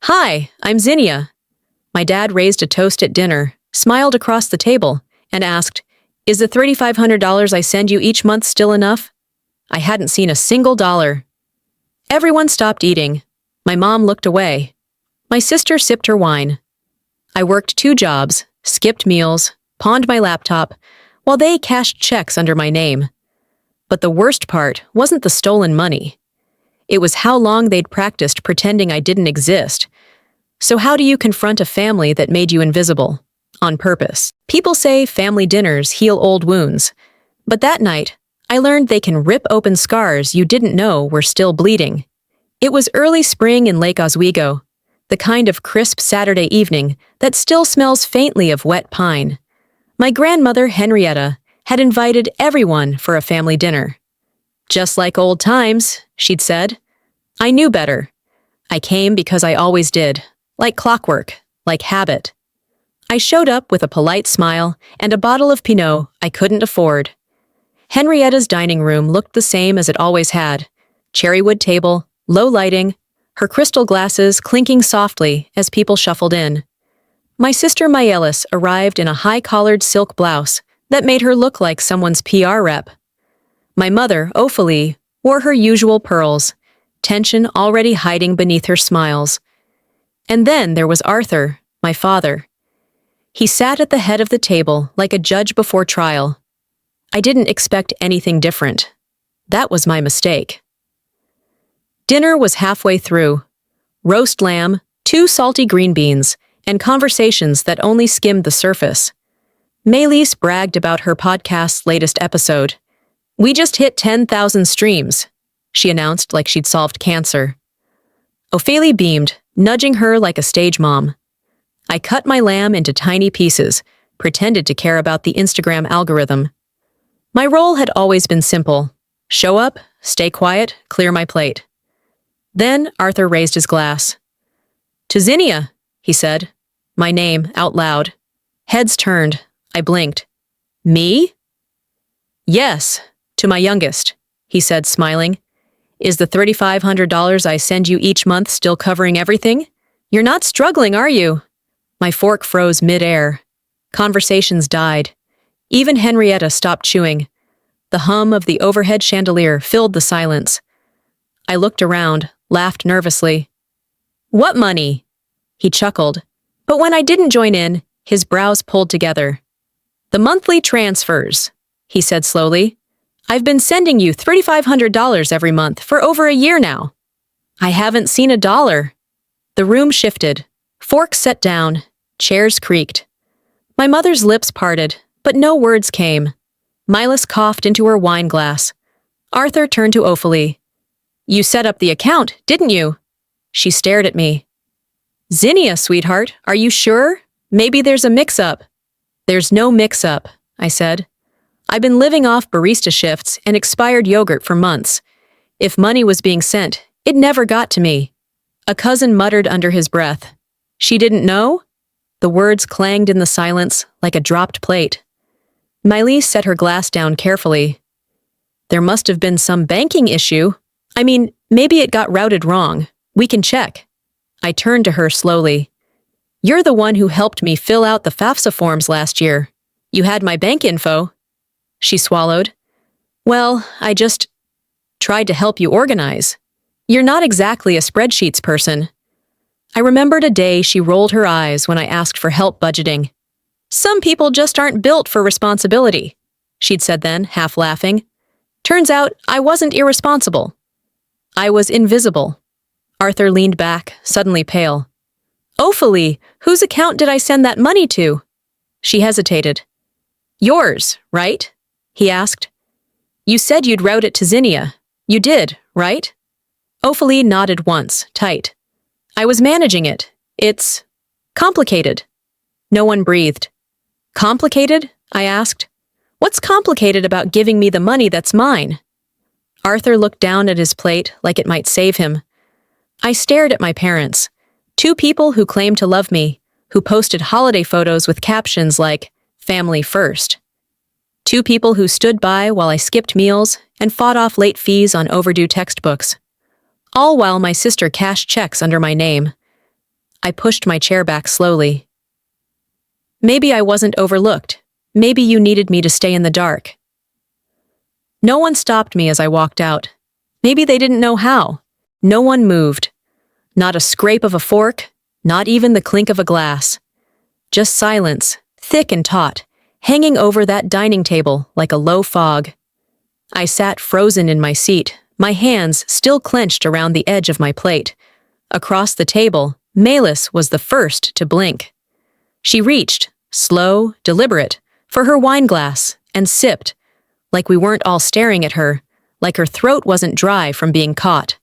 Hi, I'm Zinnia. My dad raised a toast at dinner, smiled across the table, and asked, "Is the $3,500 I send you each month still enough?" I hadn't seen a single dollar. Everyone stopped eating. My mom looked away. My sister sipped her wine. I worked 2 jobs, skipped meals, pawned my laptop, while they cashed checks under my name. But the worst part wasn't the stolen money. It was how long they'd practiced pretending I didn't exist. So how do you confront a family that made you invisible? On purpose. People say family dinners heal old wounds. But that night, I learned they can rip open scars you didn't know were still bleeding. It was early spring in Lake Oswego, the kind of crisp Saturday evening that still smells faintly of wet pine. My grandmother, Henrietta, had invited everyone for a family dinner. "Just like old times," she'd said. I knew better. I came because I always did, like clockwork, like habit. I showed up with a polite smile and a bottle of Pinot I couldn't afford. Henrietta's dining room looked the same as it always had. Cherrywood table, low lighting, her crystal glasses clinking softly as people shuffled in. My sister Maelis arrived in a high-collared silk blouse that made her look like someone's PR rep. My mother, Ophelie, wore her usual pearls, tension already hiding beneath her smiles. And then there was Arthur, my father. He sat at the head of the table like a judge before trial. I didn't expect anything different. That was my mistake. Dinner was halfway through. Roast lamb, 2 salty green beans, and conversations that only skimmed the surface. Maelis bragged about her podcast's latest episode. "We just hit 10,000 streams," she announced like she'd solved cancer. Ophelie beamed, nudging her like a stage mom. I cut my lamb into tiny pieces, pretended to care about the Instagram algorithm. My role had always been simple. Show up, stay quiet, clear my plate. Then Arthur raised his glass. "To Zinnia," he said. My name, out loud. Heads turned. I blinked. "Me?" "Yes, to my youngest," he said, smiling. "Is the $3,500 I send you each month still covering everything? You're not struggling, are you?" My fork froze mid-air. Conversations died. Even Henrietta stopped chewing. The hum of the overhead chandelier filled the silence. I looked around, laughed nervously. "What money?" He chuckled. But when I didn't join in, his brows pulled together. "The monthly transfers," he said slowly. "I've been sending you $3,500 every month for over a year now." "I haven't seen a dollar." The room shifted. Forks set down. Chairs creaked. My mother's lips parted, but no words came. Milas coughed into her wine glass. Arthur turned to Ophelie. "You set up the account, didn't you?" She stared at me. "Zinnia, sweetheart, are you sure? Maybe there's a mix-up." "There's no mix-up," I said. "I've been living off barista shifts and expired yogurt for months. If money was being sent, it never got to me." A cousin muttered under his breath. "She didn't know?" The words clanged in the silence like a dropped plate. Maelis set her glass down carefully. "There must have been some banking issue. I mean, maybe it got routed wrong. We can check." I turned to her slowly. "You're the one who helped me fill out the FAFSA forms last year. You had my bank info." She swallowed. "Well, I just tried to help you organize. You're not exactly a spreadsheets person." I remembered a day she rolled her eyes when I asked for help budgeting. "Some people just aren't built for responsibility," she'd said then, half laughing. Turns out I wasn't irresponsible. I was invisible. Arthur leaned back, suddenly pale. "Ophelie, whose account did I send that money to?" She hesitated. "Yours, right?" he asked. "You said you'd route it to Zinnia. You did, right?" Ophelie nodded once, tight. "I was managing it. It's complicated." No one breathed. "Complicated?" I asked. "What's complicated about giving me the money that's mine?" Arthur looked down at his plate like it might save him. I stared at my parents, 2 people who claimed to love me, who posted holiday photos with captions like, "Family first." 2 people who stood by while I skipped meals and fought off late fees on overdue textbooks. All while my sister cashed checks under my name. I pushed my chair back slowly. Maybe I wasn't overlooked. Maybe you needed me to stay in the dark. No one stopped me as I walked out. Maybe they didn't know how. No one moved. Not a scrape of a fork, not even the clink of a glass. Just silence, thick and taut, hanging over that dining table like a low fog. I sat frozen in my seat, my hands still clenched around the edge of my plate. Across the table, Melis was the first to blink. She reached, slow, deliberate, for her wine glass and sipped, like we weren't all staring at her, like her throat wasn't dry from being caught.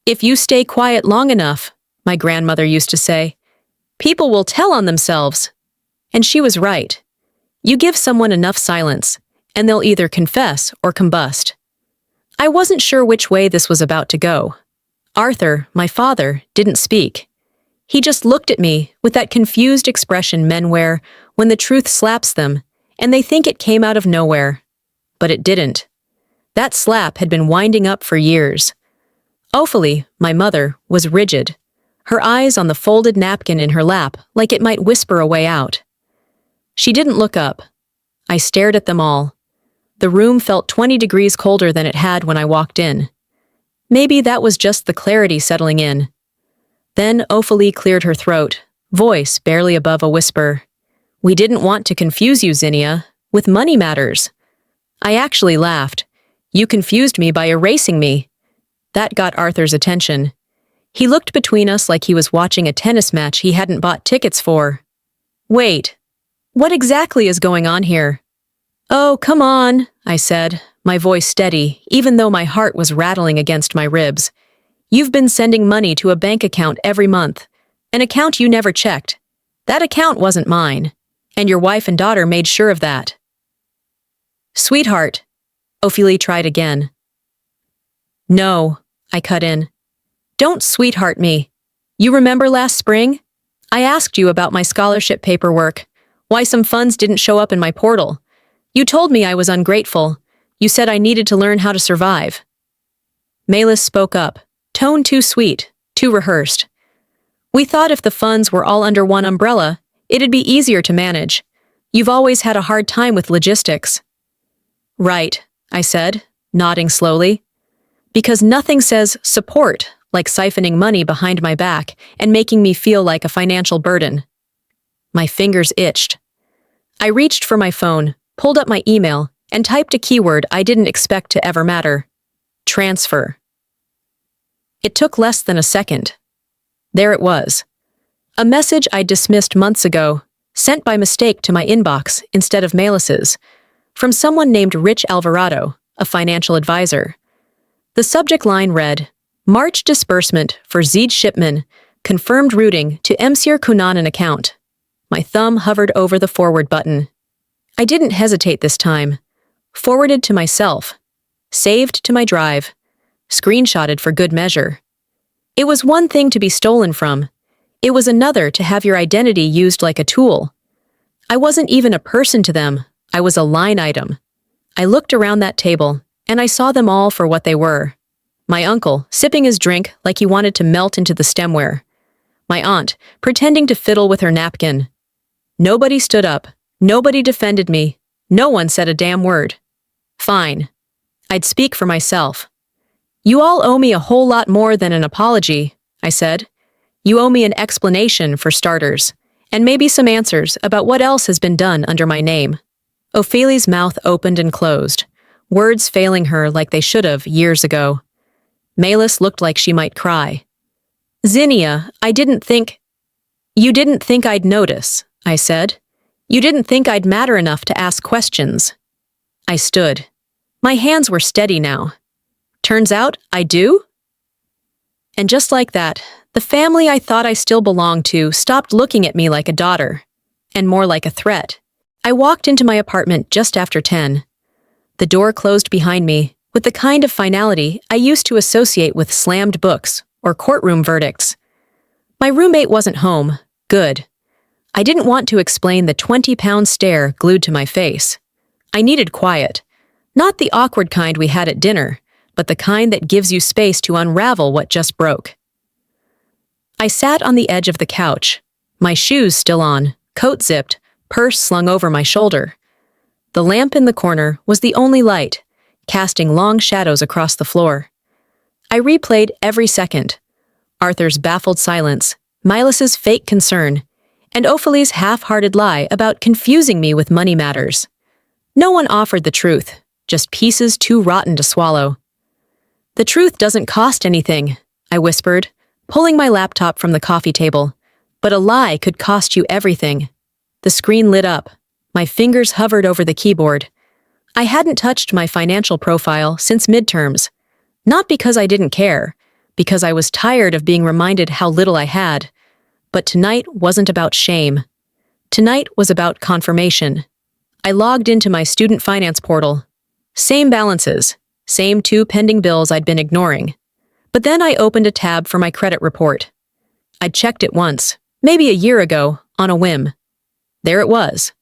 "If you stay quiet long enough," my grandmother used to say, "people will tell on themselves." And she was right. You give someone enough silence, and they'll either confess or combust. I wasn't sure which way this was about to go. Arthur, my father, didn't speak. He just looked at me with that confused expression men wear when the truth slaps them, and they think it came out of nowhere. But it didn't. That slap had been winding up for years. Ophelie, my mother, was rigid, her eyes on the folded napkin in her lap like it might whisper a way out. She didn't look up. I stared at them all. The room felt 20 degrees colder than it had when I walked in. Maybe that was just the clarity settling in. Then Ophelie cleared her throat, voice barely above a whisper. "We didn't want to confuse you, Zinnia, with money matters." I actually laughed. "You confused me by erasing me." That got Arthur's attention. He looked between us like he was watching a tennis match he hadn't bought tickets for. "Wait, what exactly is going on here?" "Oh, come on," I said, my voice steady, even though my heart was rattling against my ribs. "You've been sending money to a bank account every month, an account you never checked. That account wasn't mine, and your wife and daughter made sure of that." "Sweetheart," Ophelie tried again. "No," I cut in. "Don't sweetheart me. You remember last spring? I asked you about my scholarship paperwork, why some funds didn't show up in my portal. You told me I was ungrateful. You said I needed to learn how to survive." Melis spoke up, tone too sweet, too rehearsed. "We thought if the funds were all under one umbrella, it'd be easier to manage. You've always had a hard time with logistics." "Right," I said, nodding slowly. "Because nothing says support like siphoning money behind my back and making me feel like a financial burden." My fingers itched. I reached for my phone, pulled up my email, and typed a keyword I didn't expect to ever matter. Transfer. It took less than a second. There it was. A message I dismissed months ago, sent by mistake to my inbox instead of Melis's, from someone named Rich Alvarado, a financial advisor. The subject line read, "March disbursement for Zed Shipman, confirmed routing to Msir Kunanan account." My thumb hovered over the forward button. I didn't hesitate this time. Forwarded to myself. Saved to my drive. Screenshotted for good measure. It was one thing to be stolen from. It was another to have your identity used like a tool. I wasn't even a person to them. I was a line item. I looked around that table, and I saw them all for what they were. My uncle, sipping his drink like he wanted to melt into the stemware. My aunt, pretending to fiddle with her napkin. Nobody stood up. Nobody defended me. No one said a damn word. Fine. I'd speak for myself. "You all owe me a whole lot more than an apology," I said. "You owe me an explanation, for starters, and maybe some answers about what else has been done under my name." Ophelie's mouth opened and closed, words failing her like they should have years ago. Melis looked like she might cry. "Zinnia, I didn't think—" "You didn't think I'd notice," I said. "You didn't think I'd matter enough to ask questions." I stood. My hands were steady now. Turns out I do? And just like that, the family I thought I still belonged to stopped looking at me like a daughter, and more like a threat. I walked into my apartment just after 10. The door closed behind me, with the kind of finality I used to associate with slammed books or courtroom verdicts. My roommate wasn't home. Good. I didn't want to explain the 20-pound stare glued to my face. I needed quiet. Not the awkward kind we had at dinner, but the kind that gives you space to unravel what just broke. I sat on the edge of the couch, my shoes still on, coat zipped, purse slung over my shoulder. The lamp in the corner was the only light, casting long shadows across the floor. I replayed every second. Arthur's baffled silence, Milas's fake concern, and Ophelie's half-hearted lie about confusing me with money matters. No one offered the truth, just pieces too rotten to swallow. "The truth doesn't cost anything," I whispered, pulling my laptop from the coffee table. "But a lie could cost you everything." The screen lit up. My fingers hovered over the keyboard. I hadn't touched my financial profile since midterms. Not because I didn't care, because I was tired of being reminded how little I had. But tonight wasn't about shame. Tonight was about confirmation. I logged into my student finance portal. Same balances, same 2 pending bills I'd been ignoring. But then I opened a tab for my credit report. I'd checked it once, maybe a year ago, on a whim. There it was.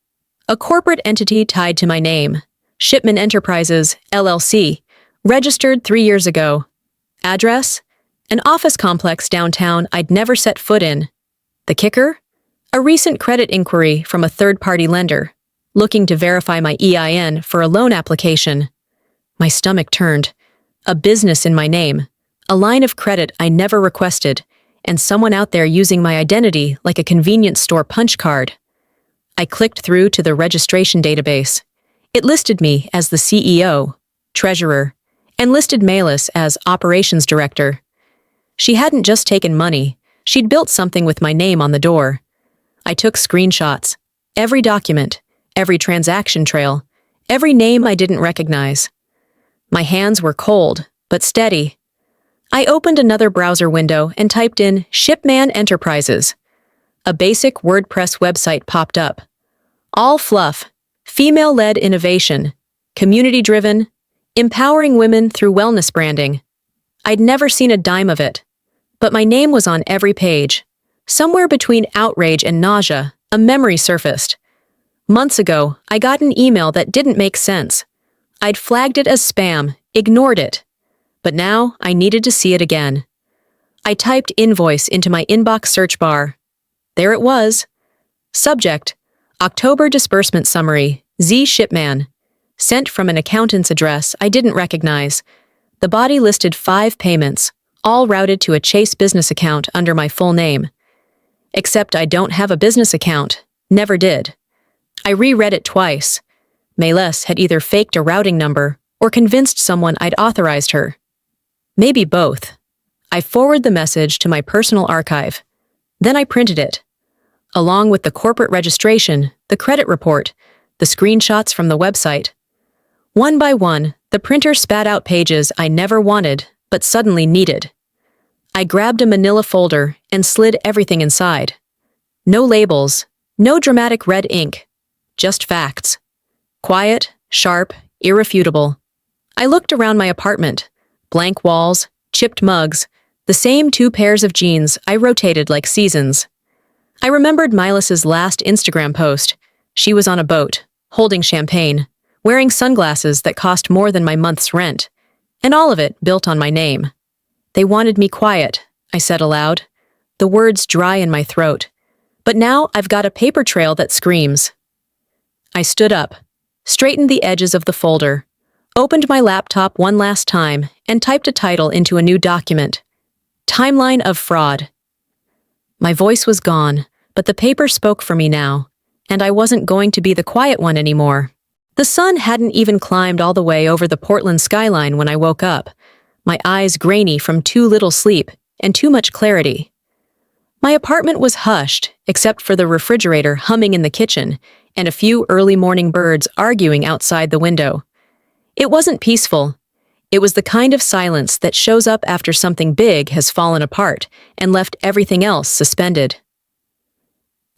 A corporate entity tied to my name, Shipman Enterprises, LLC, registered 3 years ago. Address? An office complex downtown I'd never set foot in. The kicker? A recent credit inquiry from a third-party lender, looking to verify my EIN for a loan application. My stomach turned. A business in my name, a line of credit I never requested, and someone out there using my identity like a convenience store punch card. I clicked through to the registration database. It listed me as the CEO, treasurer, and listed Malis as operations director. She hadn't just taken money, she'd built something with my name on the door. I took screenshots, every document, every transaction trail, every name I didn't recognize. My hands were cold, but steady. I opened another browser window and typed in Shipman Enterprises. A basic WordPress website popped up. All fluff, female-led innovation, community-driven, empowering women through wellness branding. I'd never seen a dime of it, but my name was on every page. Somewhere between outrage and nausea, a memory surfaced. Months ago, I got an email that didn't make sense. I'd flagged it as spam, ignored it. But now I needed to see it again. I typed invoice into my inbox search bar. There it was. Subject: October disbursement summary, Z Shipman. Sent from an accountant's address I didn't recognize. The body listed 5 payments, all routed to a Chase business account under my full name. Except I don't have a business account. Never did. I reread it twice. Malis had either faked a routing number or convinced someone I'd authorized her. Maybe both. I forwarded the message to my personal archive. Then I printed it. Along with the corporate registration, the credit report, the screenshots from the website. One by one, the printer spat out pages I never wanted, but suddenly needed. I grabbed a manila folder and slid everything inside. No labels, no dramatic red ink, just facts. Quiet, sharp, irrefutable. I looked around my apartment. Blank walls, chipped mugs, the same 2 pairs of jeans I rotated like seasons. I remembered Milas's last Instagram post. She was on a boat, holding champagne, wearing sunglasses that cost more than my month's rent, and all of it built on my name. They wanted me quiet, I said aloud, the words dry in my throat. But now I've got a paper trail that screams. I stood up, straightened the edges of the folder, opened my laptop one last time, and typed a title into a new document. Timeline of Fraud. My voice was gone, but the paper spoke for me now, and I wasn't going to be the quiet one anymore. The sun hadn't even climbed all the way over the Portland skyline when I woke up, my eyes grainy from too little sleep and too much clarity. My apartment was hushed, except for the refrigerator humming in the kitchen and a few early morning birds arguing outside the window. It wasn't peaceful. It was the kind of silence that shows up after something big has fallen apart and left everything else suspended.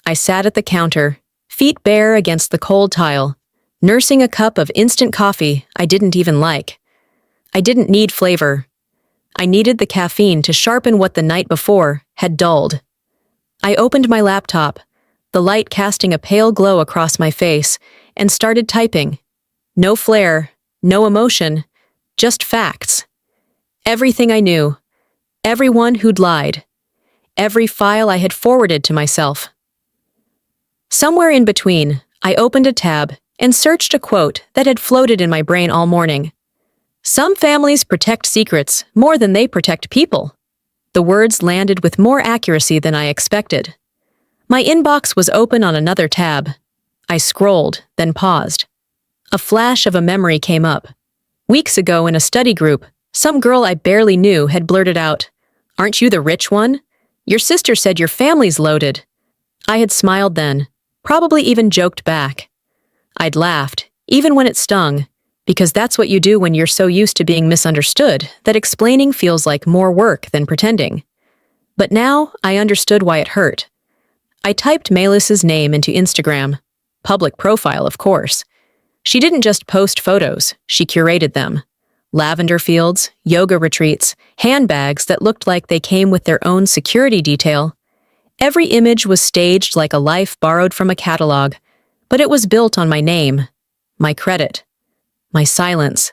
I sat at the counter, feet bare against the cold tile, nursing a cup of instant coffee I didn't even like. I didn't need flavor. I needed the caffeine to sharpen what the night before had dulled. I opened my laptop, the light casting a pale glow across my face, and started typing. No flair, no emotion, just facts. Everything I knew. Everyone who'd lied. every file I had forwarded to myself. Somewhere in between, I opened a tab and searched a quote that had floated in my brain all morning. "Some families protect secrets more than they protect people." The words landed with more accuracy than I expected. My inbox was open on another tab. I scrolled, then paused. A flash of a memory came up. Weeks ago in a study group, some girl I barely knew had blurted out, "Aren't you the rich one? Your sister said your family's loaded." I had smiled then, probably even joked back. I'd laughed, even when it stung, because that's what you do when you're so used to being misunderstood that explaining feels like more work than pretending. But now I understood why it hurt. I typed Melis's name into Instagram. Public profile, of course. She didn't just post photos, she curated them. Lavender fields, yoga retreats, handbags that looked like they came with their own security detail. Every image was staged like a life borrowed from a catalog, but it was built on my name, my credit, my silence.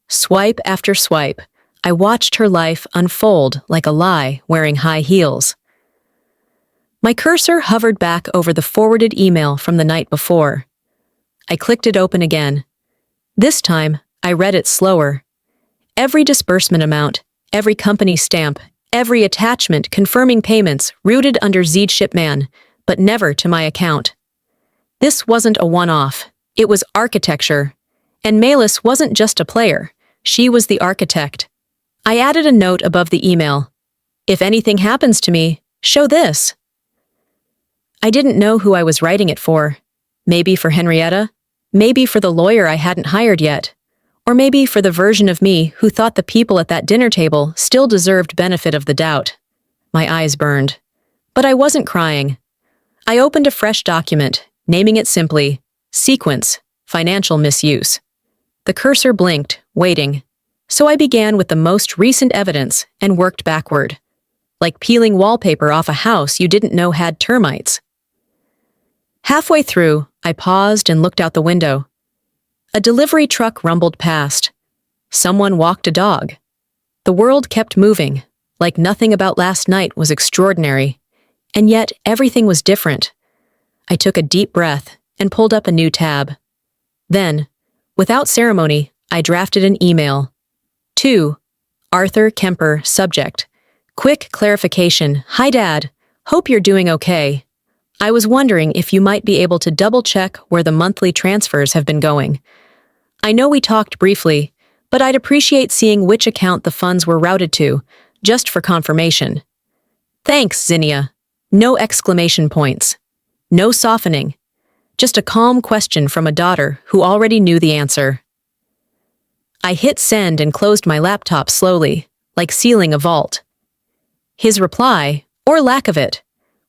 Swipe after swipe, I watched her life unfold like a lie wearing high heels. My cursor hovered back over the forwarded email from the night before. I clicked it open again. This time, I read it slower. Every disbursement amount, every company stamp, every attachment confirming payments routed under Zed Shipman, but never to my account. This wasn't a one-off. It was architecture. And Melis wasn't just a player. She was the architect. I added a note above the email. "If anything happens to me, show this." I didn't know who I was writing it for. Maybe for Henrietta, maybe for the lawyer I hadn't hired yet, or maybe for the version of me who thought the people at that dinner table still deserved benefit of the doubt. My eyes burned. But I wasn't crying. I opened a fresh document, naming it simply, Sequence, Financial Misuse. The cursor blinked, waiting. So I began with the most recent evidence and worked backward. Like peeling wallpaper off a house you didn't know had termites. Halfway through, I paused and looked out the window. A delivery truck rumbled past. Someone walked a dog. The world kept moving, like nothing about last night was extraordinary. And yet, everything was different. I took a deep breath and pulled up a new tab. Then, without ceremony, I drafted an email. To Arthur Kemper, subject. Quick clarification. Hi, Dad. Hope you're doing okay. I was wondering if you might be able to double-check where the monthly transfers have been going. I know we talked briefly, but I'd appreciate seeing which account the funds were routed to, just for confirmation. Thanks, Zinnia. No exclamation points. No softening. Just a calm question from a daughter who already knew the answer. I hit send and closed my laptop slowly, like sealing a vault. His reply, or lack of it,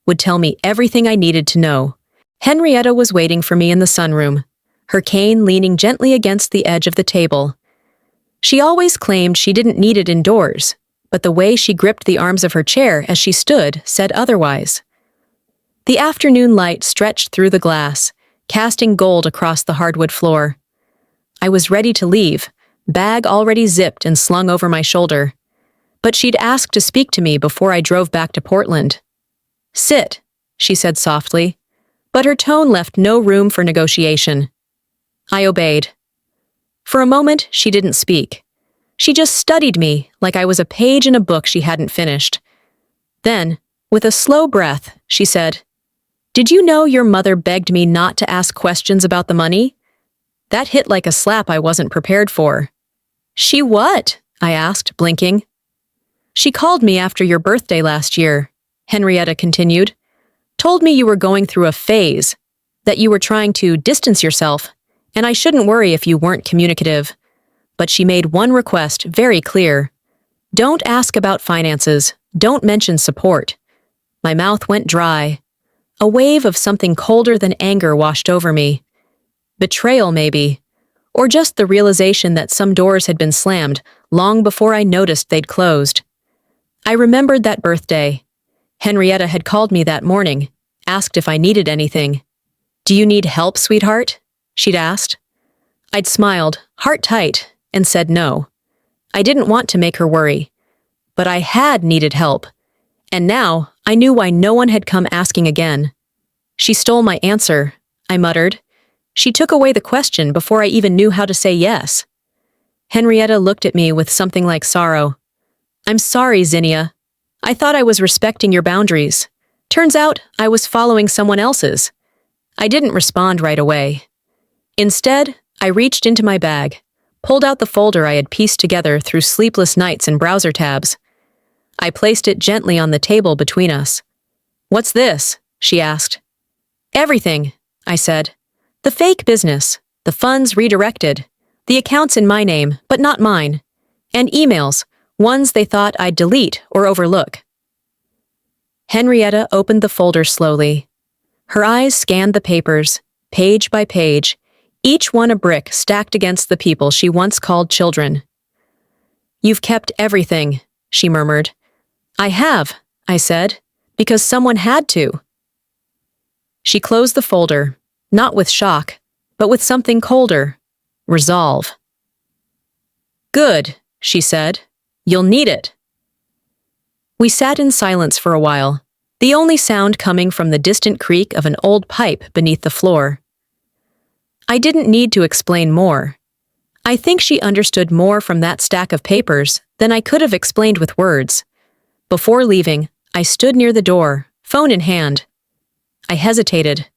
would tell me everything I needed to know. Henrietta was waiting for me in the sunroom, her cane leaning gently against the edge of the table. She always claimed she didn't need it indoors, but the way she gripped the arms of her chair as she stood said otherwise. The afternoon light stretched through the glass, casting gold across the hardwood floor. I was ready to leave, bag already zipped and slung over my shoulder. But she'd asked to speak to me before I drove back to Portland. "Sit," she said softly, but her tone left no room for negotiation. I obeyed. For a moment, she didn't speak. She just studied me like I was a page in a book she hadn't finished. Then, with a slow breath, she said, "Did you know your mother begged me not to ask questions about the money?" That hit like a slap I wasn't prepared for. "She what?" I asked, blinking. "She called me after your birthday last year," Henrietta continued. "Told me you were going through a phase, that you were trying to distance yourself, and I shouldn't worry if you weren't communicative. But she made one request very clear. Don't ask about finances. Don't mention support." My mouth went dry. A wave of something colder than anger washed over me. Betrayal, maybe. Or just the realization that some doors had been slammed long before I noticed they'd closed. I remembered that birthday. Henrietta had called me that morning, asked if I needed anything. "Do you need help, sweetheart?" she'd asked. I'd smiled, heart tight, and said no. I didn't want to make her worry. But I had needed help. And now I knew why no one had come asking again. She stole my answer, I muttered. She took away the question before I even knew how to say yes. Henrietta looked at me with something like sorrow. I'm sorry, Zinnia. I thought I was respecting your boundaries. Turns out I was following someone else's. I didn't respond right away. Instead, I reached into my bag, pulled out the folder I had pieced together through sleepless nights and browser tabs. I placed it gently on the table between us. What's this? She asked. Everything, I said. The fake business, the funds redirected, the accounts in my name, but not mine, and emails, ones they thought I'd delete or overlook. Henrietta opened the folder slowly. Her eyes scanned the papers, page by page, each one a brick stacked against the people she once called children. You've kept everything, she murmured. I have, I said, because someone had to. She closed the folder, not with shock, but with something colder. Resolve. Good, she said. You'll need it. We sat in silence for a while, the only sound coming from the distant creak of an old pipe beneath the floor. I didn't need to explain more. I think she understood more from that stack of papers than I could have explained with words. Before leaving, I stood near the door, phone in hand. I hesitated.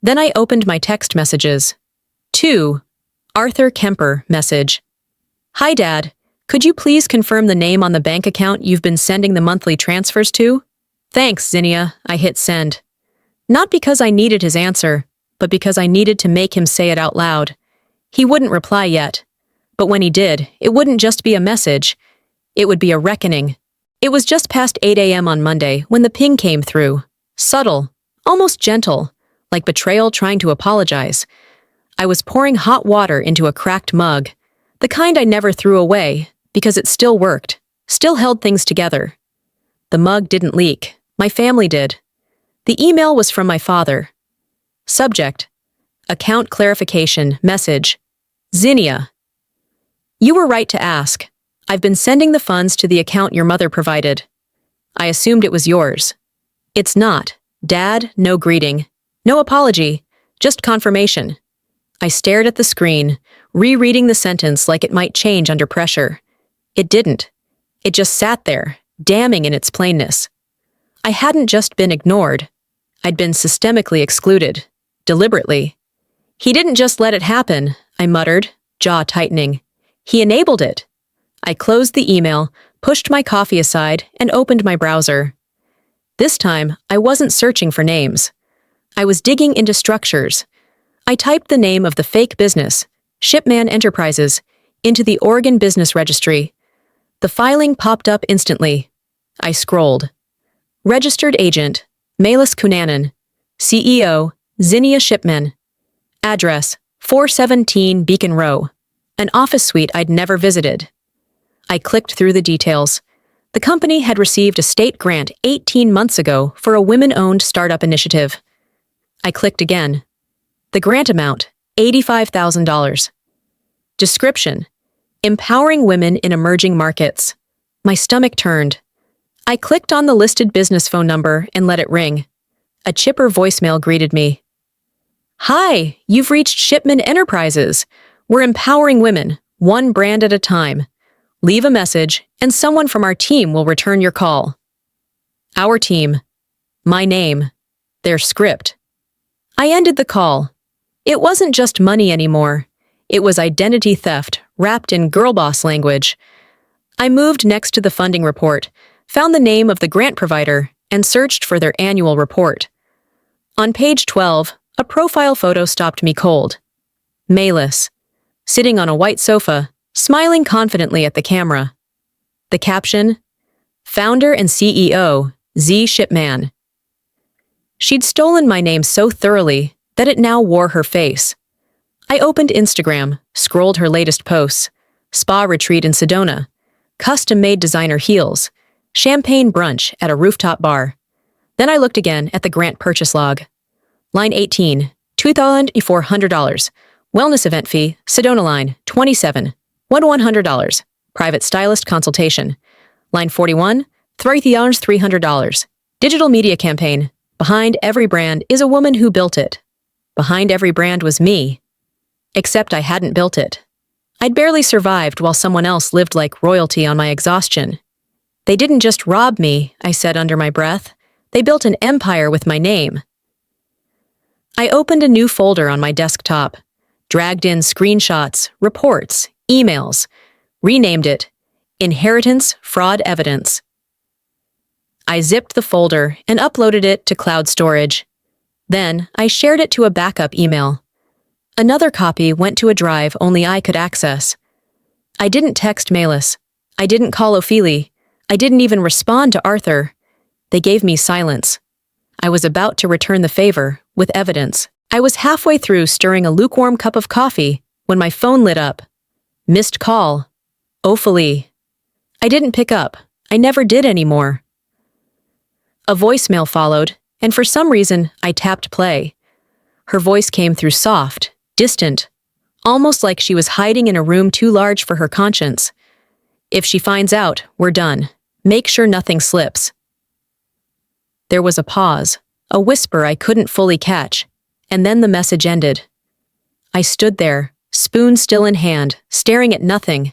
Then I opened my text messages. 2. Arthur Kemper message. Hi, Dad. Could you please confirm the name on the bank account you've been sending the monthly transfers to? Thanks, Zinnia. I hit send. Not because I needed his answer, but because I needed to make him say it out loud. He wouldn't reply yet. But when he did, it wouldn't just be a message. It would be a reckoning. It was just past 8 a.m. on Monday when the ping came through. Subtle, almost gentle, like betrayal trying to apologize. I was pouring hot water into a cracked mug, the kind I never threw away, because it still worked, still held things together. The mug didn't leak. My family did. The email was from my father. Subject: Account clarification, message. Zinnia. You were right to ask. I've been sending the funds to the account your mother provided. I assumed it was yours. It's not. Dad, no greeting. No apology. Just confirmation. I stared at the screen, rereading the sentence like it might change under pressure. It didn't. It just sat there, damning in its plainness. I hadn't just been ignored. I'd been systemically excluded. Deliberately. He didn't just let it happen, I muttered, jaw tightening. He enabled it. I closed the email, pushed my coffee aside, and opened my browser. This time, I wasn't searching for names. I was digging into structures. I typed the name of the fake business, Shipman Enterprises, into the Oregon Business Registry. The filing popped up instantly. I scrolled. Registered Agent, Melis Cunanan. CEO, Zinnia Shipman. Address, 417 Beacon Row. An office suite I'd never visited. I clicked through the details. The company had received a state grant 18 months ago for a women-owned startup initiative. I clicked again. The grant amount, $85,000. Description: Empowering women in emerging markets. My stomach turned. I clicked on the listed business phone number and let it ring. A chipper voicemail greeted me. Hi, you've reached Shipman Enterprises. We're empowering women, one brand at a time. Leave a message, and someone from our team will return your call. Our team. My name. Their script. I ended the call. It wasn't just money anymore. It was identity theft, wrapped in girlboss language. I moved next to the funding report, found the name of the grant provider, and searched for their annual report. On page 12, a profile photo stopped me cold. Melis, sitting on a white sofa, smiling confidently at the camera. The caption: Founder and CEO, Z. Shipman. She'd stolen my name so thoroughly that it now wore her face. I opened Instagram, scrolled her latest posts: spa retreat in Sedona, custom-made designer heels, champagne brunch at a rooftop bar. Then I looked again at the grant purchase log. Line 18, $2,400. Wellness event fee, Sedona line, 27, $1,100. Private stylist consultation. Line 41, $3,300. Digital media campaign. Behind every brand is a woman who built it. Behind every brand was me. Except I hadn't built it. I'd barely survived while someone else lived like royalty on my exhaustion. They didn't just rob me, I said under my breath. They built an empire with my name. I opened a new folder on my desktop, dragged in screenshots, reports, emails, renamed it Inheritance Fraud Evidence. I zipped the folder and uploaded it to cloud storage. Then I shared it to a backup email. Another copy went to a drive only I could access. I didn't text Malis. I didn't call Ophelia. I didn't even respond to Arthur. They gave me silence. I was about to return the favor with evidence. I was halfway through stirring a lukewarm cup of coffee when my phone lit up. Missed call. Ophelia. I didn't pick up. I never did anymore. A voicemail followed, and for some reason, I tapped play. Her voice came through soft, distant, almost like she was hiding in a room too large for her conscience. If she finds out, we're done. Make sure nothing slips. There was a pause, a whisper I couldn't fully catch, and then the message ended. I stood there, spoon still in hand, staring at nothing.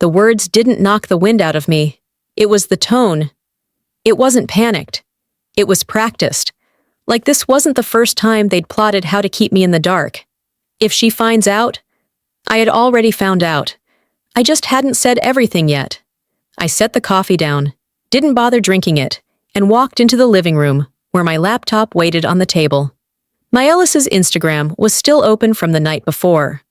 The words didn't knock the wind out of me. It was the tone. It wasn't panicked. It was practiced. Like this wasn't the first time they'd plotted how to keep me in the dark. If she finds out, I had already found out. I just hadn't said everything yet. I set the coffee down, didn't bother drinking it, and walked into the living room, where my laptop waited on the table. Maelis's Instagram was still open from the night before.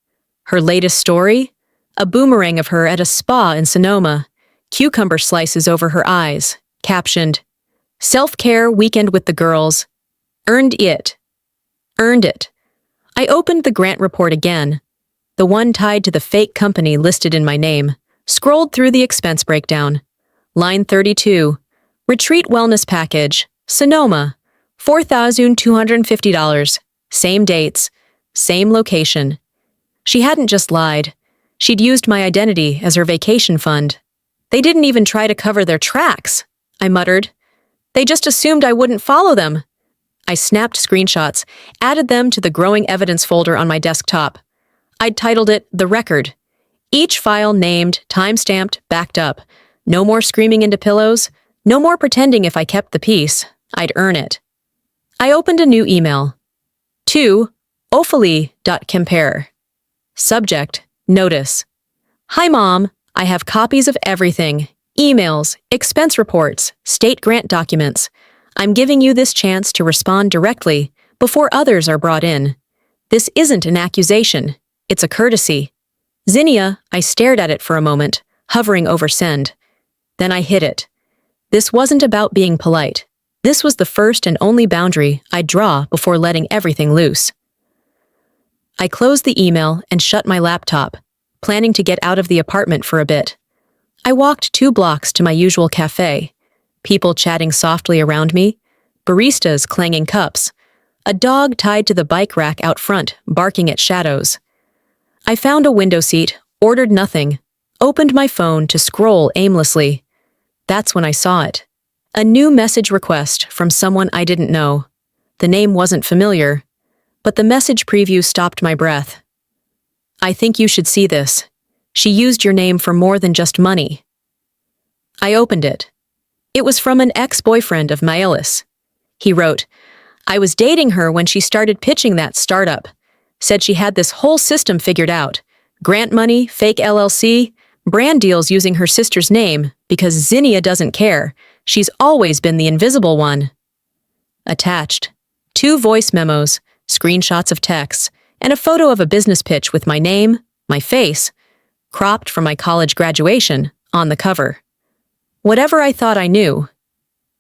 Her latest story? A boomerang of her at a spa in Sonoma, cucumber slices over her eyes, captioned, "Self-care weekend with the girls. Earned it. Earned it." I opened the grant report again, the one tied to the fake company listed in my name, scrolled through the expense breakdown. Line 32, Retreat Wellness Package, Sonoma, $4,250, same dates, same location. She hadn't just lied. She'd used my identity as her vacation fund. They didn't even try to cover their tracks, I muttered. They just assumed I wouldn't follow them. I snapped screenshots, added them to the growing evidence folder on my desktop. I'd titled it The Record. Each file named, time-stamped, backed up. No more screaming into pillows. No more pretending if I kept the peace, I'd earn it. I opened a new email. To Ophelia.compare. Subject, notice. Hi, Mom. I have copies of everything. Emails, expense reports, state grant documents. I'm giving you this chance to respond directly before others are brought in. This isn't an accusation. It's a courtesy. Zinnia, I stared at it for a moment, hovering over send. Then I hit it. This wasn't about being polite. This was the first and only boundary I'd draw before letting everything loose. I closed the email and shut my laptop, planning to get out of the apartment for a bit. I walked 2 blocks to my usual cafe, people chatting softly around me, baristas clanging cups, a dog tied to the bike rack out front barking at shadows. I found a window seat, ordered nothing, opened my phone to scroll aimlessly. That's when I saw it. A new message request from someone I didn't know. The name wasn't familiar, but the message preview stopped my breath. I think you should see this. She used your name for more than just money. I opened it. It was from an ex-boyfriend of Maelis. He wrote, I was dating her when she started pitching that startup. Said she had this whole system figured out. Grant money, fake LLC, brand deals using her sister's name because Zinnia doesn't care. She's always been the invisible one. Attached, 2 voice memos, screenshots of texts, and a photo of a business pitch with my name, my face, cropped from my college graduation, on the cover. Whatever I thought I knew,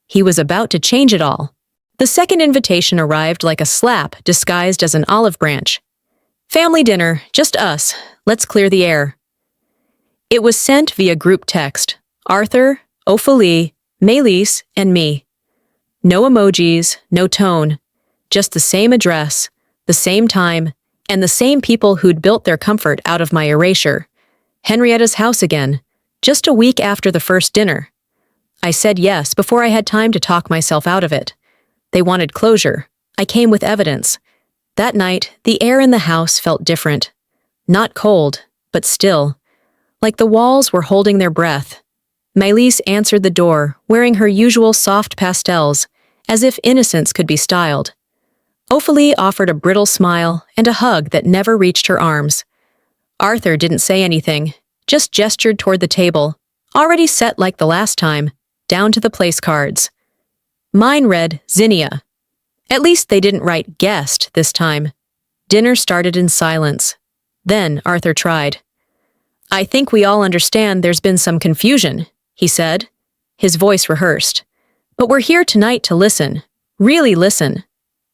he was about to change it all. The second invitation arrived like a slap disguised as an olive branch. Family dinner, just us. Let's clear the air. It was sent via group text. Arthur, Ophelia, Maelis, and me. No emojis, no tone. Just the same address, the same time, and the same people who'd built their comfort out of my erasure. Henrietta's house again, just a week after the first dinner. I said yes before I had time to talk myself out of it. They wanted closure. I came with evidence. That night, the air in the house felt different. Not cold, but still. Like the walls were holding their breath. Maëlys answered the door, wearing her usual soft pastels, as if innocence could be styled. Ophélie offered a brittle smile and a hug that never reached her arms. Arthur didn't say anything, just gestured toward the table, already set like the last time, down to the place cards. Mine read Zinnia. At least they didn't write guest this time. Dinner started in silence. Then Arthur tried. "I think we all understand there's been some confusion," he said. His voice rehearsed. "But we're here tonight to listen. Really listen."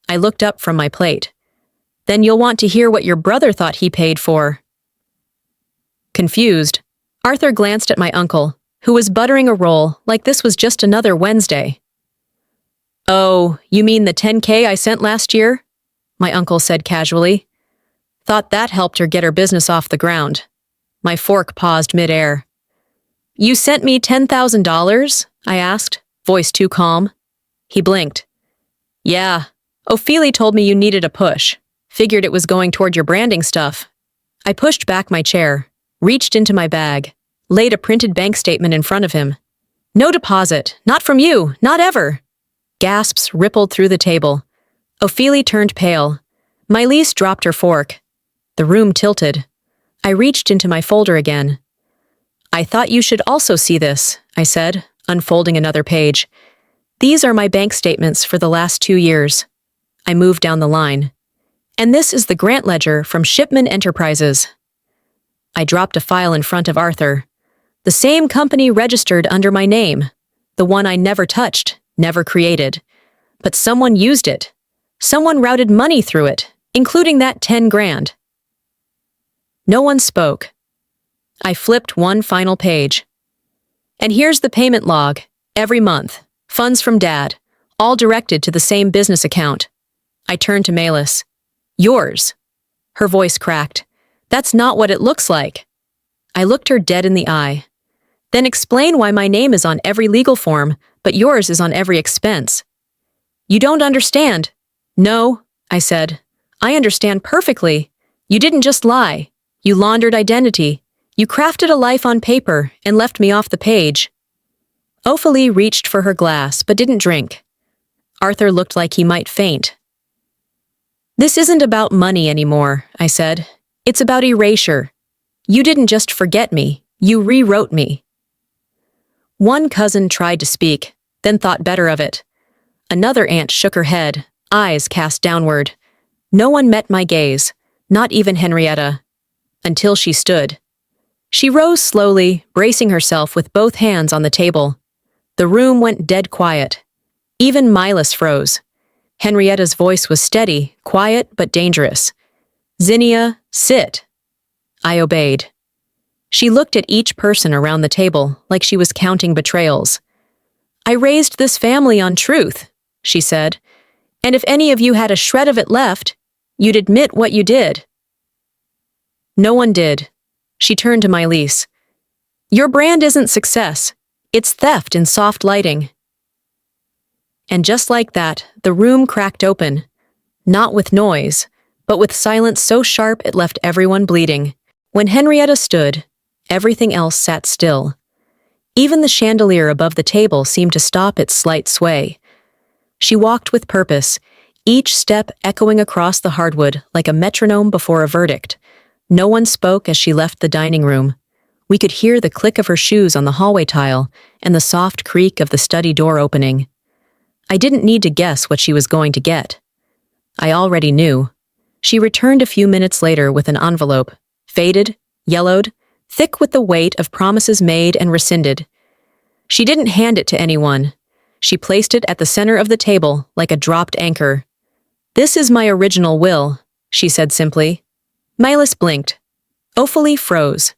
I looked up from my plate. "Then you'll want to hear what your brother thought he paid for." Confused, Arthur glanced at my uncle, who was buttering a roll like this was just another Wednesday. "Oh, you mean the 10K I sent last year?" my uncle said casually. "Thought that helped her get her business off the ground." My fork paused mid-air. "You sent me $10,000? I asked, voice too calm. He blinked. "Yeah, Ophélie told me you needed a push. Figured it was going toward your branding stuff." I pushed back my chair, reached into my bag, laid a printed bank statement in front of him. "No deposit, not from you, not ever." Gasps rippled through the table. Ophélie turned pale. Maëlys dropped her fork. The room tilted. I reached into my folder again. "I thought you should also see this," I said, unfolding another page. "These are my bank statements for the last 2 years." I moved down the line. "And this is the grant ledger from Shipman Enterprises." I dropped a file in front of Arthur. The same company registered under my name. The one I never touched, never created. But someone used it. Someone routed money through it, including that 10 grand. No one spoke. I flipped one final page. "And here's the payment log. Every month. Funds from Dad. All directed to the same business account." I turned to Maëlys. "Yours." Her voice cracked. "That's not what it looks like." I looked her dead in the eye. "Then explain why my name is on every legal form, but yours is on every expense." "You don't understand." "No," I said. "I understand perfectly. You didn't just lie. You laundered identity. You crafted a life on paper and left me off the page." Ophélie reached for her glass but didn't drink. Arthur looked like he might faint. "This isn't about money anymore," I said. "It's about erasure. You didn't just forget me, you rewrote me." One cousin tried to speak, then thought better of it. Another aunt shook her head, eyes cast downward. No one met my gaze, not even Henrietta. Until she stood. She rose slowly, bracing herself with both hands on the table. The room went dead quiet. Even Maëlys froze. Henrietta's voice was steady, quiet but dangerous. "Zinnia, sit." I obeyed. She looked at each person around the table like she was counting betrayals. "I raised this family on truth," she said, "and if any of you had a shred of it left, you'd admit what you did." No one did. She turned to Maëlys. "Your brand isn't success. It's theft in soft lighting." And just like that, the room cracked open. Not with noise, but with silence so sharp it left everyone bleeding. When Henrietta stood, everything else sat still. Even the chandelier above the table seemed to stop its slight sway. She walked with purpose, each step echoing across the hardwood like a metronome before a verdict. No one spoke as she left the dining room. We could hear the click of her shoes on the hallway tile and the soft creak of the study door opening. I didn't need to guess what she was going to get. I already knew. She returned a few minutes later with an envelope, faded, yellowed, thick with the weight of promises made and rescinded. She didn't hand it to anyone. She placed it at the center of the table like a dropped anchor. "This is my original will," she said simply. Maëlys blinked. Ophélie froze.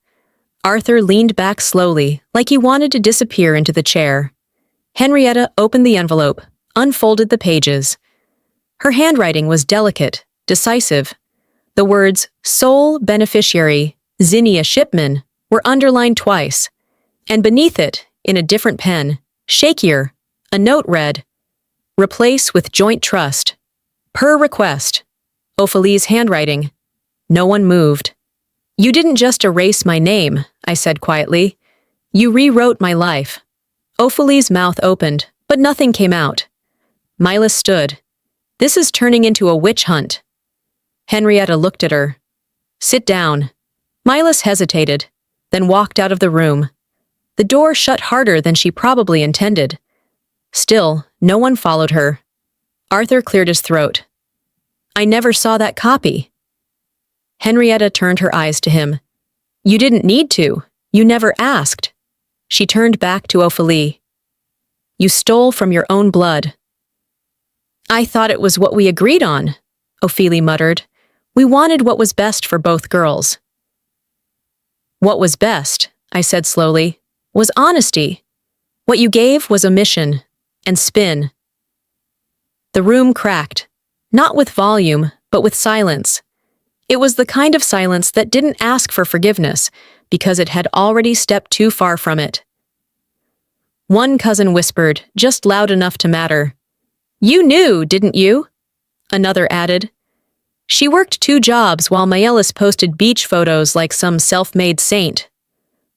Arthur leaned back slowly, like he wanted to disappear into the chair. Henrietta opened the envelope, unfolded the pages. Her handwriting was delicate, decisive. The words "sole beneficiary, Zinnia Shipman" were underlined twice, and beneath it, in a different pen, Shakier. A note read, "Replace with joint trust. Per request." Ophelie's handwriting. No one moved. "You didn't just erase my name," I said quietly. "You rewrote my life." Ophelie's mouth opened, but nothing came out. Milas stood. "This is turning into a witch hunt." Henrietta looked at her. "Sit down." Milas hesitated, then walked out of the room. The door shut harder than she probably intended. Still, no one followed her. Arthur cleared his throat. "I never saw that copy." Henrietta turned her eyes to him. "You didn't need to. You never asked." She turned back to Ophelie. "You stole from your own blood." "I thought it was what we agreed on," Ophelie muttered. "We wanted what was best for both girls." "What was best," I said slowly, "was honesty. What you gave was omission and spin." The room cracked, not with volume, but with silence. It was the kind of silence that didn't ask for forgiveness because it had already stepped too far from it. One cousin whispered, just loud enough to matter, "You knew, didn't you?" Another added, "She worked 2 jobs while Maelis posted beach photos like some self-made saint."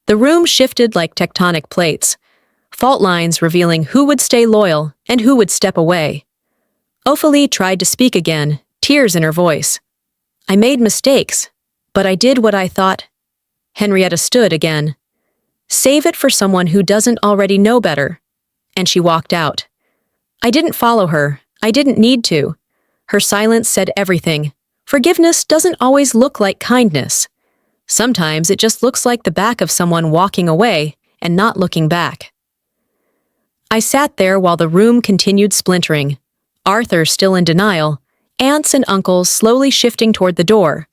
The room shifted like tectonic plates, fault lines revealing who would stay loyal and who would step away. Ophelie tried to speak again, tears in her voice. "I made mistakes, but I did what I thought." Henrietta stood again. "Save it for someone who doesn't already know better." And she walked out. I didn't follow her. I didn't need to. Her silence said everything. Forgiveness doesn't always look like kindness. Sometimes it just looks like the back of someone walking away and not looking back. I sat there while the room continued splintering, Arthur still in denial, aunts and uncles slowly shifting toward the door,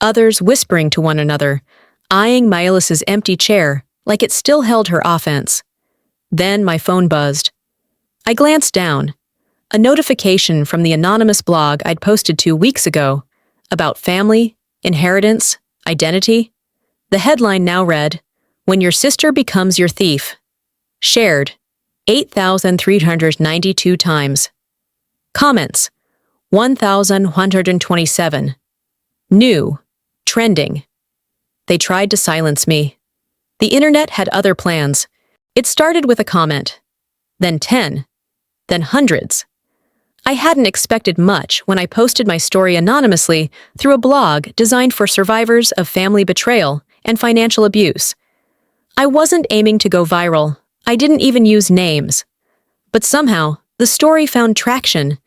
others whispering to one another, eyeing Maelis's empty chair like it still held her offense. Then my phone buzzed. I glanced down. A notification from the anonymous blog I'd posted 2 weeks ago about family, inheritance, identity. The headline now read, "When Your Sister Becomes Your Thief." Shared 8,392 times. Comments 1,127. New. Trending. They tried to silence me. The internet had other plans. It started with a comment, then 10, then hundreds. I hadn't expected much when I posted my story anonymously through a blog designed for survivors of family betrayal and financial abuse. I wasn't aiming to go viral. I didn't even use names. But somehow, the story found traction,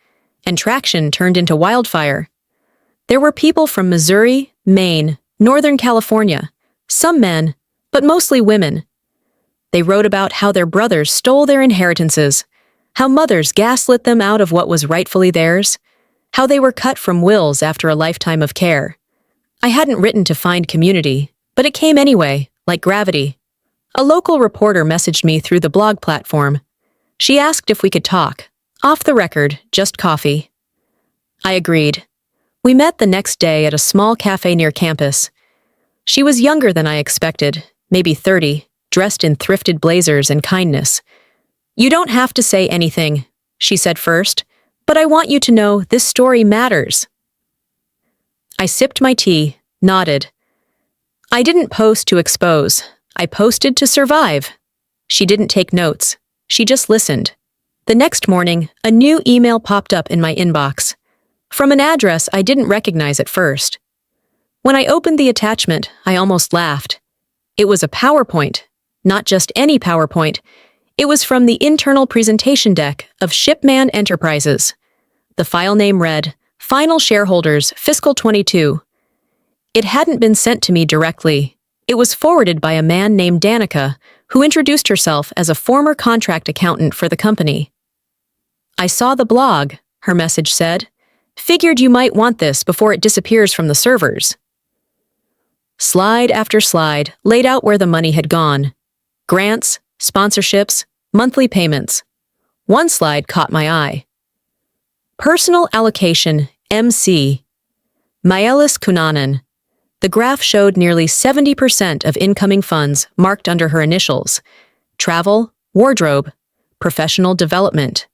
and traction turned into wildfire. There were people from Missouri, Maine, Northern California, some men, but mostly women. They wrote about how their brothers stole their inheritances, how mothers gaslit them out of what was rightfully theirs, how they were cut from wills after a lifetime of care. I hadn't written to find community, but it came anyway, like gravity. A local reporter messaged me through the blog platform. She asked if we could talk. Off the record, just coffee. I agreed. We met the next day at a small cafe near campus. She was younger than I expected, maybe 30, dressed in thrifted blazers and kindness. "You don't have to say anything," she said first, "but I want you to know this story matters." I sipped my tea, nodded. I didn't post to expose. I posted to survive. She didn't take notes. She just listened. The next morning, a new email popped up in my inbox. From an address I didn't recognize at first. When I opened the attachment, I almost laughed. It was a PowerPoint, not just any PowerPoint. It was from the internal presentation deck of Shipman Enterprises. The file name read, "Final Shareholders, Fiscal 22. It hadn't been sent to me directly. It was forwarded by a man named Danica, who introduced herself as a former contract accountant for the company. "I saw the blog," her message said. "Figured you might want this before it disappears from the servers." Slide after slide laid out where the money had gone. Grants, sponsorships, monthly payments. One slide caught my eye. Personal allocation, MC. Maelis Kunanen. The graph showed nearly 70% of incoming funds marked under her initials. Travel, wardrobe, professional development.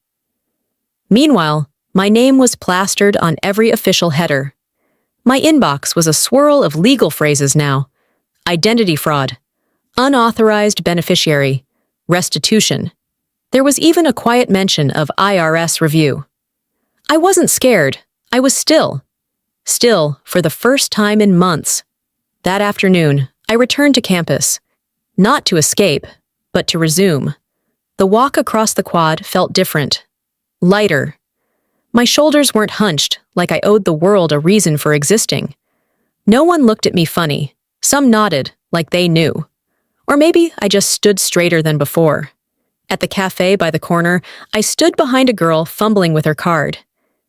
Meanwhile, my name was plastered on every official header. My inbox was a swirl of legal phrases now. Identity fraud, unauthorized beneficiary, restitution. There was even a quiet mention of IRS review. I wasn't scared. I was still. Still, for the first time in months. That afternoon, I returned to campus. Not to escape, but to resume. The walk across the quad felt different. Lighter. My shoulders weren't hunched like I owed the world a reason for existing. No one looked at me funny. Some nodded, like they knew. Or maybe I just stood straighter than before. At the cafe by the corner, I stood behind a girl fumbling with her card.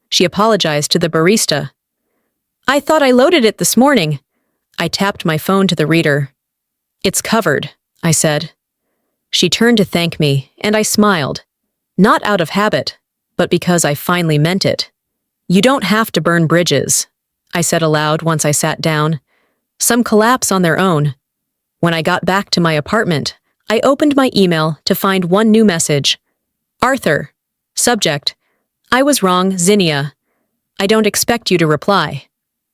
She apologized to the barista. "I thought I loaded it this morning." I tapped my phone to the reader. "It's covered," I said. She turned to thank me, and I smiled. Not out of habit, but because I finally meant it. "You don't have to burn bridges," I said aloud once I sat down. "Some collapse on their own." When I got back to my apartment, I opened my email to find one new message. Arthur. Subject. I was wrong, Zinnia. I don't expect you to reply.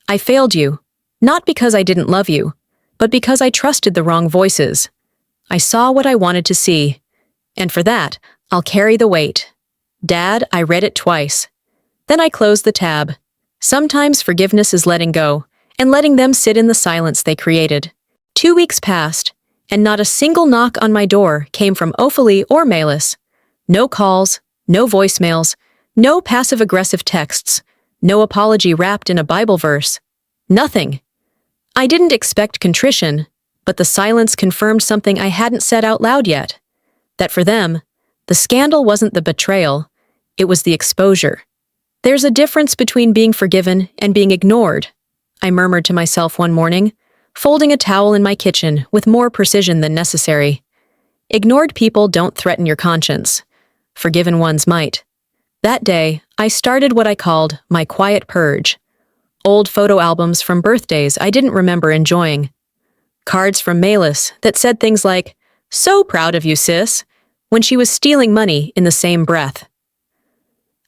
I failed you, not because I didn't love you, but because I trusted the wrong voices. I saw what I wanted to see, and for that, I'll carry the weight. Dad, I read it twice. Then I closed the tab. Sometimes forgiveness is letting go, and letting them sit in the silence they created. 2 weeks passed, and not a single knock on my door came from Ophelie or Melis. No calls, no voicemails, no passive-aggressive texts, no apology wrapped in a Bible verse. Nothing. I didn't expect contrition, but the silence confirmed something I hadn't said out loud yet. That for them, the scandal wasn't the betrayal, it was the exposure. There's a difference between being forgiven and being ignored, I murmured to myself one morning, folding a towel in my kitchen with more precision than necessary. Ignored people don't threaten your conscience. Forgiven ones might. That day, I started what I called my quiet purge. Old photo albums from birthdays I didn't remember enjoying. Cards from Melis that said things like, "So proud of you, sis," when she was stealing money in the same breath.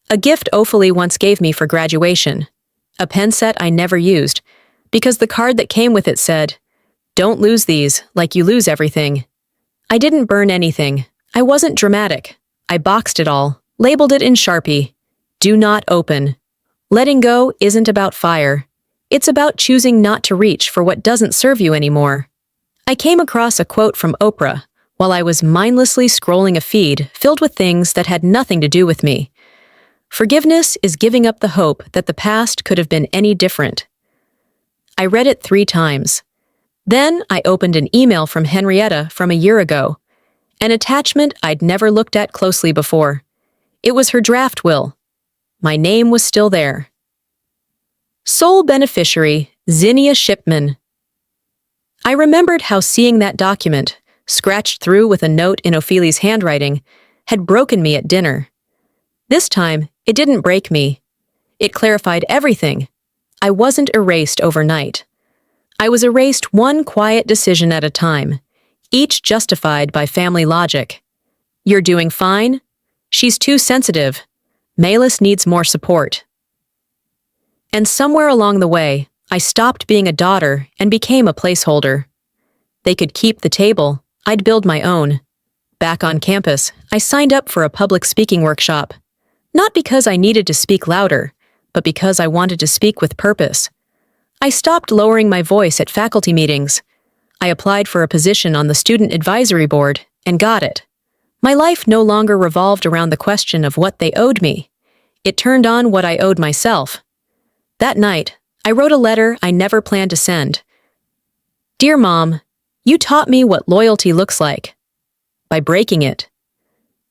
A gift Ophelie once gave me for graduation. A pen set I never used, because the card that came with it said, "Don't lose these like you lose everything." I didn't burn anything. I wasn't dramatic. I boxed it all, labeled it in Sharpie. Do not open. Letting go isn't about fire. It's about choosing not to reach for what doesn't serve you anymore. I came across a quote from Oprah while I was mindlessly scrolling a feed filled with things that had nothing to do with me. Forgiveness is giving up the hope that the past could have been any different. I read it 3 times. Then I opened an email from Henrietta from a year ago, an attachment I'd never looked at closely before. It was her draft will. My name was still there. Sole beneficiary, Zinnia Shipman. I remembered how seeing that document, scratched through with a note in Ophelie's handwriting, had broken me at dinner. This time, it didn't break me. It clarified everything. I wasn't erased overnight. I was erased one quiet decision at a time, each justified by family logic. You're doing fine? She's too sensitive. Melis needs more support. And somewhere along the way, I stopped being a daughter and became a placeholder. They could keep the table, I'd build my own. Back on campus, I signed up for a public speaking workshop. Not because I needed to speak louder, but because I wanted to speak with purpose. I stopped lowering my voice at faculty meetings. I applied for a position on the student advisory board and got it. My life no longer revolved around the question of what they owed me. It turned on what I owed myself. That night, I wrote a letter I never planned to send. Dear Mom, you taught me what loyalty looks like. By breaking it.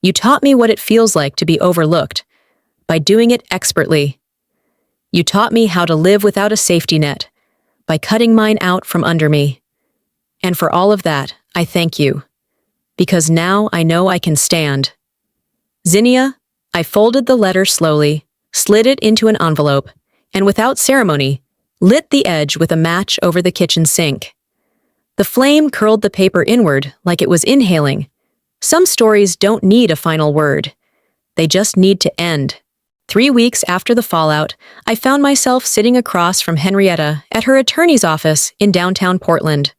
You taught me what it feels like to be overlooked. By doing it expertly. You taught me how to live without a safety net. By cutting mine out from under me. And for all of that, I thank you. Because now I know I can stand. Zinnia, I folded the letter slowly, slid it into an envelope, and without ceremony, lit the edge with a match over the kitchen sink. The flame curled the paper inward like it was inhaling, Some stories don't need a final word. They just need to end. 3 weeks after the fallout, I found myself sitting across from Henrietta at her attorney's office in downtown Portland.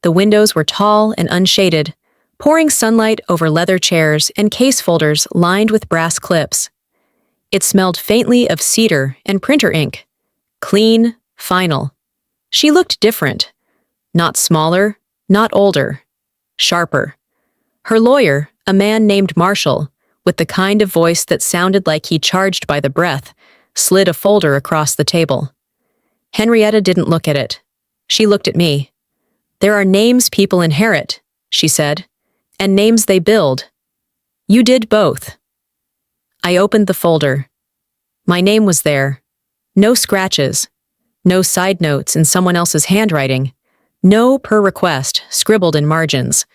The windows were tall and unshaded, pouring sunlight over leather chairs and case folders lined with brass clips. It smelled faintly of cedar and printer ink. Clean, final. She looked different. Not smaller, not older. Sharper. Her lawyer, a man named Marshall, with the kind of voice that sounded like he charged by the breath, slid a folder across the table. Henrietta didn't look at it. She looked at me. "There are names people inherit," she said, "and names they build. You did both." I opened the folder. My name was there. No scratches. No side notes in someone else's handwriting. No per request scribbled in margins.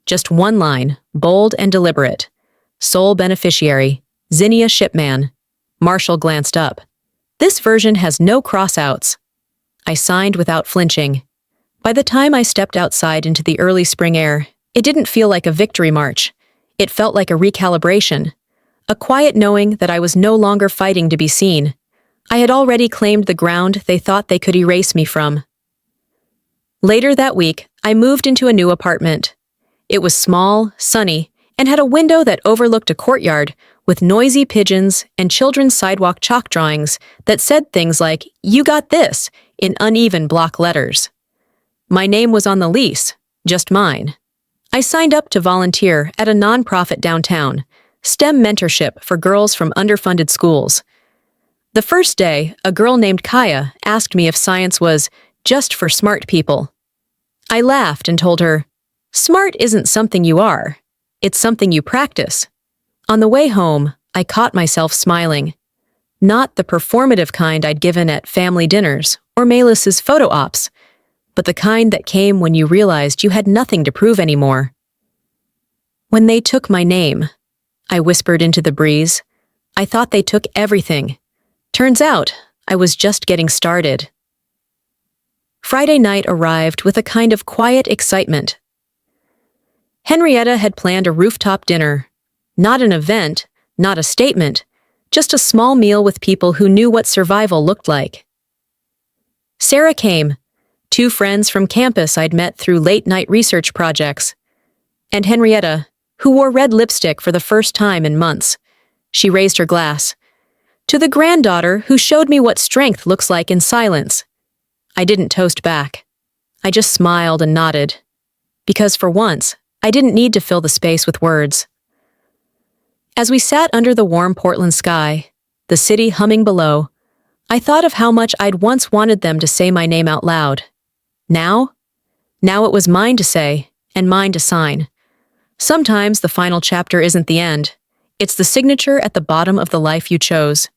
Just one line, bold and deliberate. Sole beneficiary, Zinnia shipman. Marshall glanced up. "This version has no cross-outs." I signed without flinching. By the time I stepped outside into the early spring air, it didn't feel like a victory march. It felt like a recalibration. A quiet knowing that I was no longer fighting to be seen. I had already claimed the ground they thought they could erase me from. Later that week, I moved into a new apartment. It was small, sunny, and had a window that overlooked a courtyard with noisy pigeons and children's sidewalk chalk drawings that said things like, "You got this," in uneven block letters. My name was on the lease, just mine. I signed up to volunteer at a nonprofit downtown, STEM mentorship for girls from underfunded schools. The first day, a girl named Kaya asked me if science was just for smart people. I laughed and told her, "Smart isn't something you are. It's something you practice." On the way home, I caught myself smiling. Not the performative kind I'd given at family dinners or Melis's photo ops, but the kind that came when you realized you had nothing to prove anymore. "When they took my name," I whispered into the breeze, "I thought they took everything. Turns out, I was just getting started." Friday night arrived with a kind of quiet excitement. Henrietta had planned a rooftop dinner. Not an event, not a statement, just a small meal with people who knew what survival looked like. Sarah came, 2 friends from campus I'd met through late-night research projects, and Henrietta, who wore red lipstick for the first time in months. She raised her glass. "To the granddaughter who showed me what strength looks like in silence." I didn't toast back. I just smiled and nodded. Because for once, I didn't need to fill the space with words. As we sat under the warm Portland sky, the city humming below, I thought of how much I'd once wanted them to say my name out loud. Now it was mine to say, and mine to sign. Sometimes the final chapter isn't the end. It's the signature at the bottom of the life you chose.